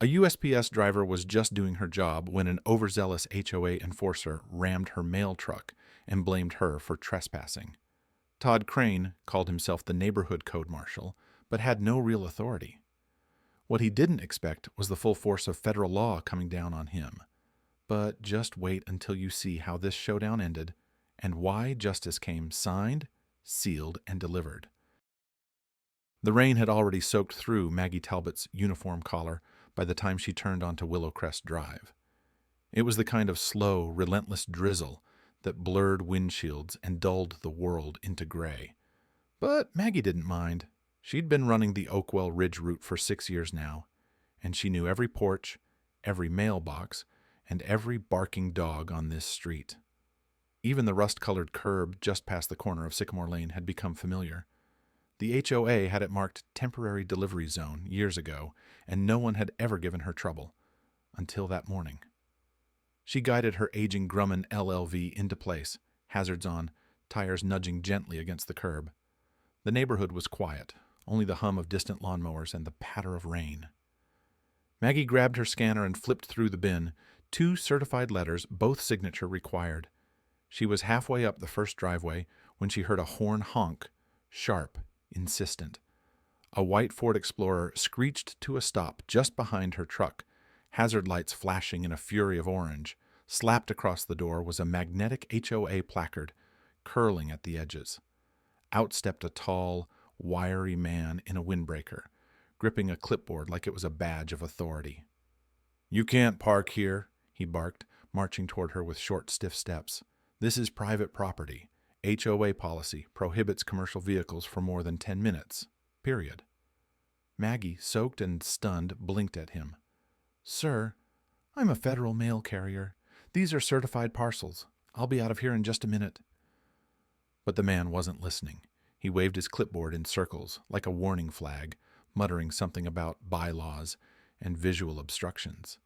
A USPS driver was just doing her job when an overzealous HOA enforcer rammed her mail truck and blamed her for trespassing. Todd Crane called himself the neighborhood code marshal, but had no real authority. What he didn't expect was the full force of federal law coming down on him. But just wait until you see how this showdown ended and why justice came signed, sealed, and delivered. The rain had already soaked through Maggie Talbot's uniform collar by the time she turned onto Willowcrest Drive. It was the kind of slow, relentless drizzle that blurred windshields and dulled the world into gray. But Maggie didn't mind. She'd been running the Oakwell Ridge route for 6 years now, and she knew every porch, every mailbox, and every barking dog on this street. Even the rust-colored curb just past the corner of Sycamore Lane had become familiar. The HOA had it marked Temporary Delivery Zone years ago, and no one had ever given her trouble, until that morning. She guided her aging Grumman LLV into place, hazards on, tires nudging gently against the curb. The neighborhood was quiet, only the hum of distant lawnmowers and the patter of rain. Maggie grabbed her scanner and flipped through the bin, 2 certified letters, both signature required. She was halfway up the first driveway when she heard a horn honk, sharp, insistent. A white Ford Explorer screeched to a stop just behind her truck, hazard lights flashing in a fury of orange. Slapped across the door was a magnetic HOA placard, curling at the edges. Out stepped a tall, wiry man in a windbreaker, gripping a clipboard like it was a badge of authority. "You can't park here," he barked, marching toward her with short, stiff steps. "This is private property. HOA policy prohibits commercial vehicles for more than 10 minutes. Period." Maggie, soaked and stunned, blinked at him. "Sir, I'm a federal mail carrier. These are certified parcels. I'll be out of here in just a minute." But the man wasn't listening. He waved his clipboard in circles, like a warning flag, muttering something about bylaws and visual obstructions.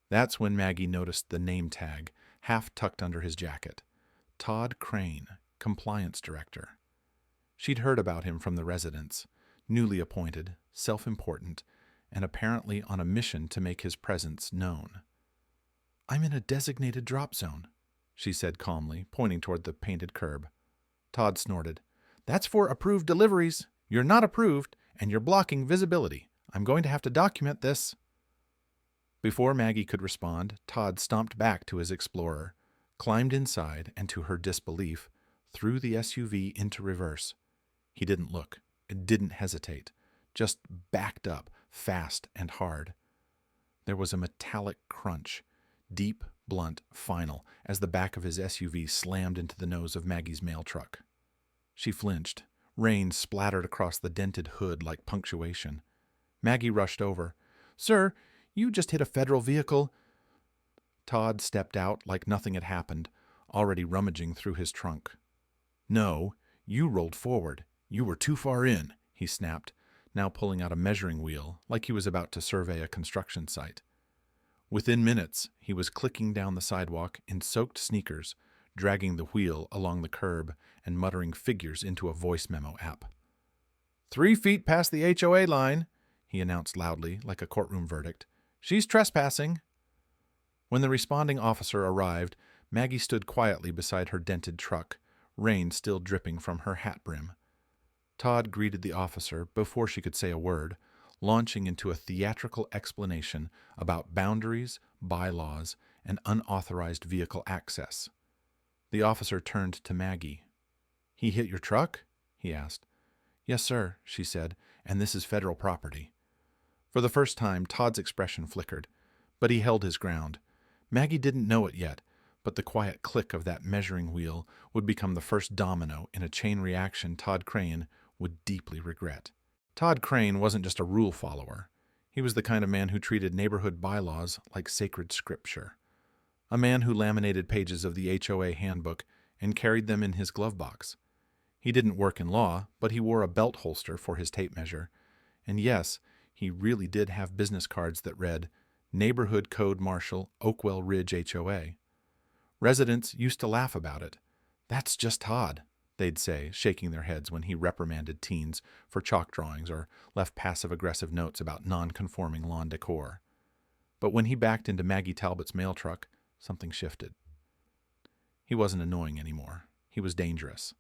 That's when Maggie noticed the name tag, half tucked under his jacket. Todd Crane, Compliance Director. She'd heard about him from the residents, newly appointed, self-important, and apparently on a mission to make his presence known. "I'm in a designated drop zone," she said calmly, pointing toward the painted curb. Todd snorted. "That's for approved deliveries. You're not approved, and you're blocking visibility. I'm going to have to document this." Before Maggie could respond, Todd stomped back to his Explorer, climbed inside, and to her disbelief, threw the SUV into reverse. He didn't look, didn't hesitate, just backed up, fast and hard. There was a metallic crunch, deep, blunt, final, as the back of his SUV slammed into the nose of Maggie's mail truck. She flinched. Rain splattered across the dented hood like punctuation. Maggie rushed over. "Sir, you just hit a federal vehicle." Todd stepped out like nothing had happened, already rummaging through his trunk. "No, you rolled forward. You were too far in," he snapped, now pulling out a measuring wheel like he was about to survey a construction site. Within minutes, he was clicking down the sidewalk in soaked sneakers, dragging the wheel along the curb and muttering figures into a voice memo app. 3 feet past the HOA line," he announced loudly, like a courtroom verdict. "She's trespassing." When the responding officer arrived, Maggie stood quietly beside her dented truck, rain still dripping from her hat brim. Todd greeted the officer before she could say a word, launching into a theatrical explanation about boundaries, bylaws, and unauthorized vehicle access. The officer turned to Maggie. "He hit your truck?" he asked. "Yes, sir," she said, "and this is federal property." For the first time, Todd's expression flickered, but he held his ground. Maggie didn't know it yet, but the quiet click of that measuring wheel would become the first domino in a chain reaction Todd Crane would deeply regret. Todd Crane wasn't just a rule follower. He was the kind of man who treated neighborhood bylaws like sacred scripture. A man who laminated pages of the HOA handbook and carried them in his glove box. He didn't work in law, but he wore a belt holster for his tape measure. And yes, he really did have business cards that read, "Neighborhood Code Marshal, Oakwell Ridge HOA." Residents used to laugh about it. "That's just Todd," they'd say, shaking their heads when he reprimanded teens for chalk drawings or left passive-aggressive notes about non-conforming lawn decor. But when he backed into Maggie Talbot's mail truck, something shifted. He wasn't annoying anymore. He was dangerous.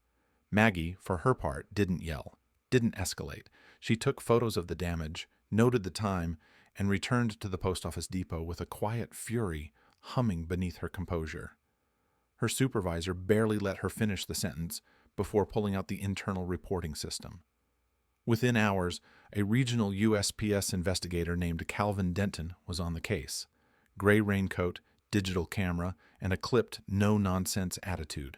Maggie, for her part, didn't yell, didn't escalate. She took photos of the damage, noted the time, and returned to the post office depot with a quiet fury humming beneath her composure. Her supervisor barely let her finish the sentence before pulling out the internal reporting system. Within hours, a regional USPS investigator named Calvin Denton was on the case. Gray raincoat, digital camera, and a clipped, no-nonsense attitude.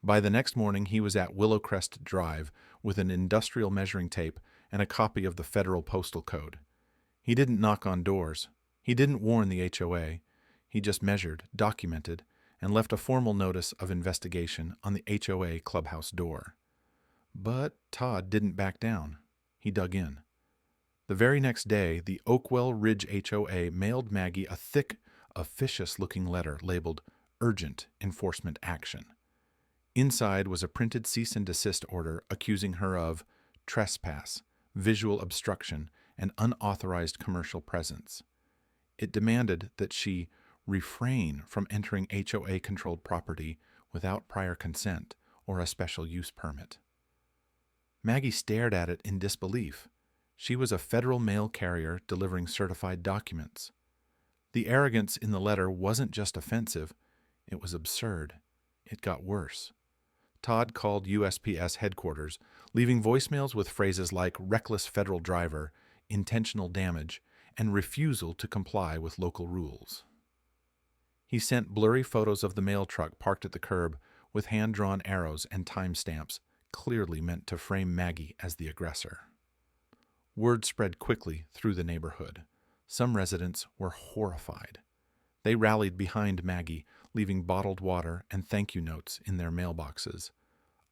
By the next morning, he was at Willowcrest Drive with an industrial measuring tape and a copy of the federal postal code. He didn't knock on doors. He didn't warn the HOA. He just measured, documented, and left a formal notice of investigation on the HOA clubhouse door. But Todd didn't back down. He dug in. The very next day, the Oakwell Ridge HOA mailed Maggie a thick, officious-looking letter labeled Urgent Enforcement Action. Inside was a printed cease and desist order accusing her of trespass, visual obstruction, and unauthorized commercial presence. It demanded that she refrain from entering HOA-controlled property without prior consent or a special use permit. Maggie stared at it in disbelief. She was a federal mail carrier delivering certified documents. The arrogance in the letter wasn't just offensive, it was absurd. It got worse. Todd called USPS headquarters, leaving voicemails with phrases like reckless federal driver, intentional damage, and refusal to comply with local rules. He sent blurry photos of the mail truck parked at the curb with hand-drawn arrows and timestamps, clearly meant to frame Maggie as the aggressor. Word spread quickly through the neighborhood. Some residents were horrified. They rallied behind Maggie, leaving bottled water and thank you notes in their mailboxes.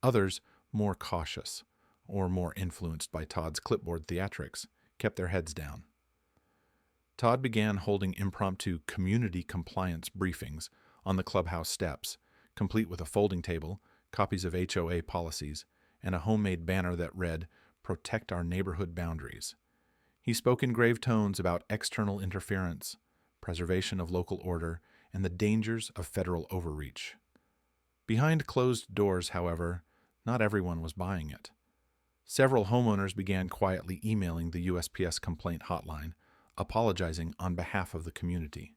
Others, more cautious, or more influenced by Todd's clipboard theatrics, kept their heads down. Todd began holding impromptu community compliance briefings on the clubhouse steps, complete with a folding table, copies of HOA policies, and a homemade banner that read, "Protect our neighborhood boundaries." He spoke in grave tones about external interference, preservation of local order, and the dangers of federal overreach. Behind closed doors, however, not everyone was buying it. Several homeowners began quietly emailing the USPS complaint hotline, apologizing on behalf of the community.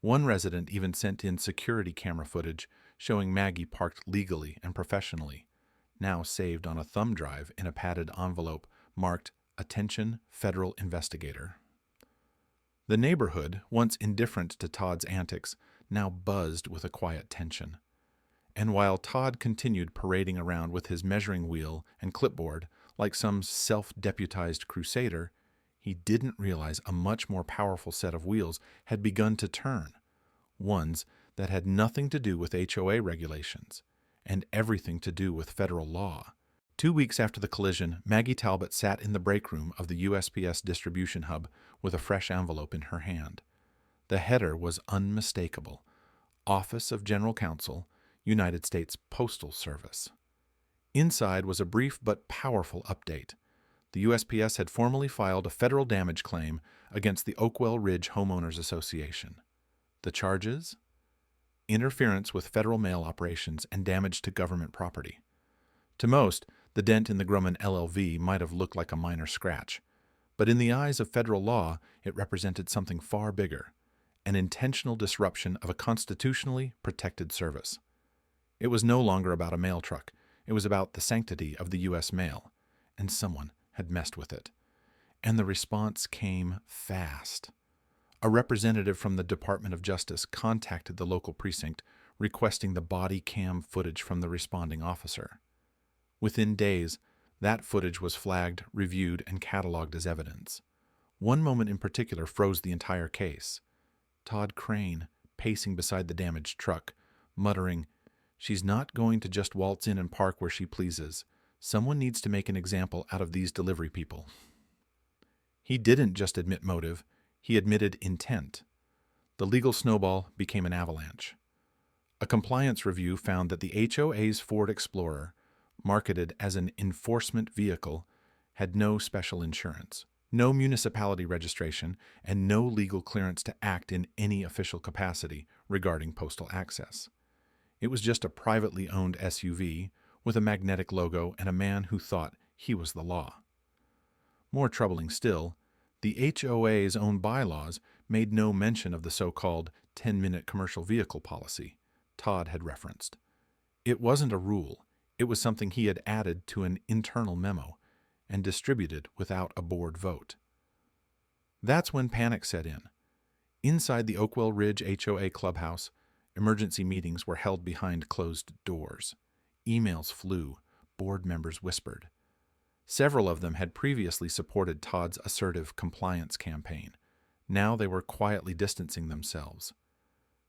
One resident even sent in security camera footage showing Maggie parked legally and professionally, now saved on a thumb drive in a padded envelope marked "Attention Federal Investigator." The neighborhood, once indifferent to Todd's antics, now buzzed with a quiet tension. And while Todd continued parading around with his measuring wheel and clipboard like some self-deputized crusader, he didn't realize a much more powerful set of wheels had begun to turn, ones that had nothing to do with HOA regulations and everything to do with federal law. 2 weeks after the collision, Maggie Talbot sat in the break room of the USPS distribution hub with a fresh envelope in her hand. The header was unmistakable: Office of General Counsel, United States Postal Service. Inside was a brief but powerful update. The USPS had formally filed a federal damage claim against the Oakwell Ridge Homeowners Association. The charges? Interference with federal mail operations and damage to government property. To most, the dent in the Grumman LLV might have looked like a minor scratch, but in the eyes of federal law, it represented something far bigger: an intentional disruption of a constitutionally protected service. It was no longer about a mail truck. It was about the sanctity of the U.S. mail, and someone had messed with it. And the response came fast. A representative from the Department of Justice contacted the local precinct, requesting the body cam footage from the responding officer. Within days, that footage was flagged, reviewed, and cataloged as evidence. One moment in particular froze the entire case. Todd Crane, pacing beside the damaged truck, muttering, "She's not going to just waltz in and park where she pleases. Someone needs to make an example out of these delivery people." He didn't just admit motive, he admitted intent. The legal snowball became an avalanche. A compliance review found that the HOA's Ford Explorer, marketed as an enforcement vehicle, had no special insurance, No municipality registration, and no legal clearance to act in any official capacity regarding postal access. It was just a privately owned SUV with a magnetic logo and a man who thought he was the law. More troubling still, the HOA's own bylaws made no mention of the so-called 10-minute commercial vehicle policy Todd had referenced. It wasn't a rule, it was something he had added to an internal memo and distributed without a board vote. That's when panic set in. Inside the Oakwell Ridge HOA clubhouse, emergency meetings were held behind closed doors. Emails flew, board members whispered. Several of them had previously supported Todd's assertive compliance campaign. Now they were quietly distancing themselves.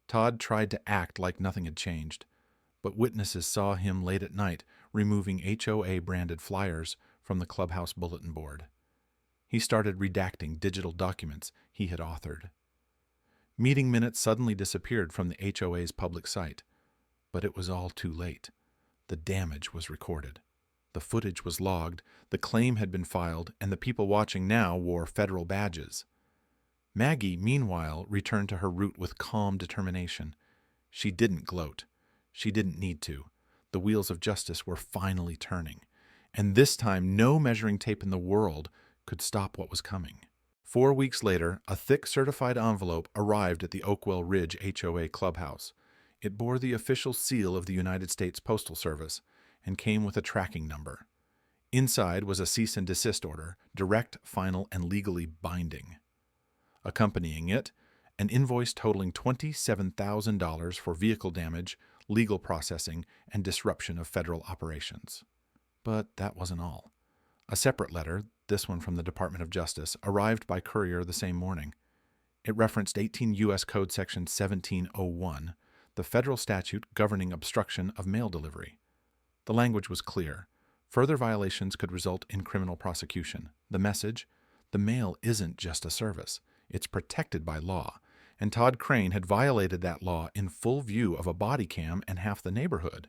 Todd tried to act like nothing had changed, but witnesses saw him late at night removing HOA-branded flyers from the clubhouse bulletin board. He started redacting digital documents he had authored. Meeting minutes suddenly disappeared from the HOA's public site, but it was all too late. The damage was recorded. The footage was logged, the claim had been filed, and the people watching now wore federal badges. Maggie, meanwhile, returned to her route with calm determination. She didn't gloat. She didn't need to. The wheels of justice were finally turning, and this time no measuring tape in the world could stop what was coming. 4 weeks later, a thick certified envelope arrived at the Oakwell Ridge HOA clubhouse. It bore the official seal of the United States Postal Service and came with a tracking number. Inside was a cease and desist order, direct, final, and legally binding. Accompanying it, an invoice totaling $27,000 for vehicle damage, legal processing, and disruption of federal operations. But that wasn't all. A separate letter, this one from the Department of Justice, arrived by courier the same morning. It referenced 18 U.S. Code Section 1701, the federal statute governing obstruction of mail delivery. The language was clear. Further violations could result in criminal prosecution. The message? The mail isn't just a service. It's protected by law, and Todd Crane had violated that law in full view of a body cam and half the neighborhood.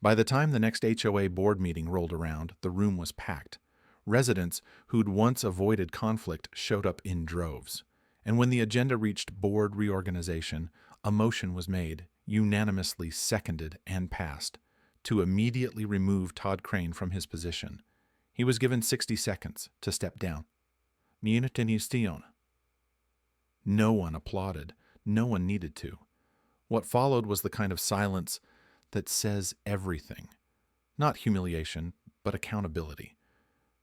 By the time the next HOA board meeting rolled around, the room was packed. Residents who'd once avoided conflict showed up in droves, and when the agenda reached board reorganization, a motion was made, unanimously seconded and passed, to immediately remove Todd Crane from his position. He was given 60 seconds to step down. No one applauded. No one needed to. What followed was the kind of silence that says everything. Not humiliation, but accountability.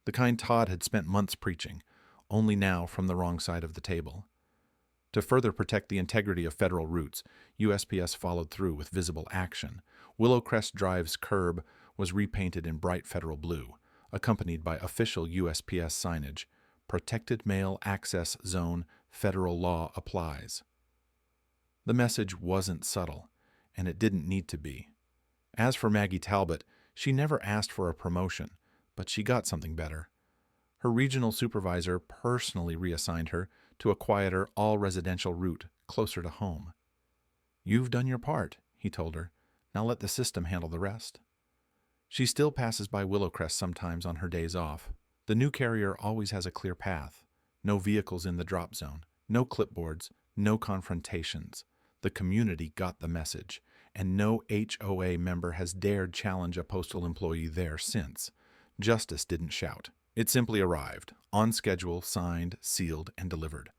The kind Todd had spent months preaching, only now from the wrong side of the table. To further protect the integrity of federal routes, USPS followed through with visible action. Willowcrest Drive's curb was repainted in bright federal blue, accompanied by official USPS signage, Protected Mail Access Zone, Federal Law Applies. The message wasn't subtle, and it didn't need to be. As for Maggie Talbot, she never asked for a promotion, but she got something better. Her regional supervisor personally reassigned her to a quieter, all-residential route closer to home. "You've done your part," he told her. "Now let the system handle the rest." She still passes by Willowcrest sometimes on her days off. The new carrier always has a clear path. No vehicles in the drop zone, no clipboards, no confrontations. The community got the message, and no HOA member has dared challenge a postal employee there since. Justice didn't shout. It simply arrived, on schedule, signed, sealed, and delivered.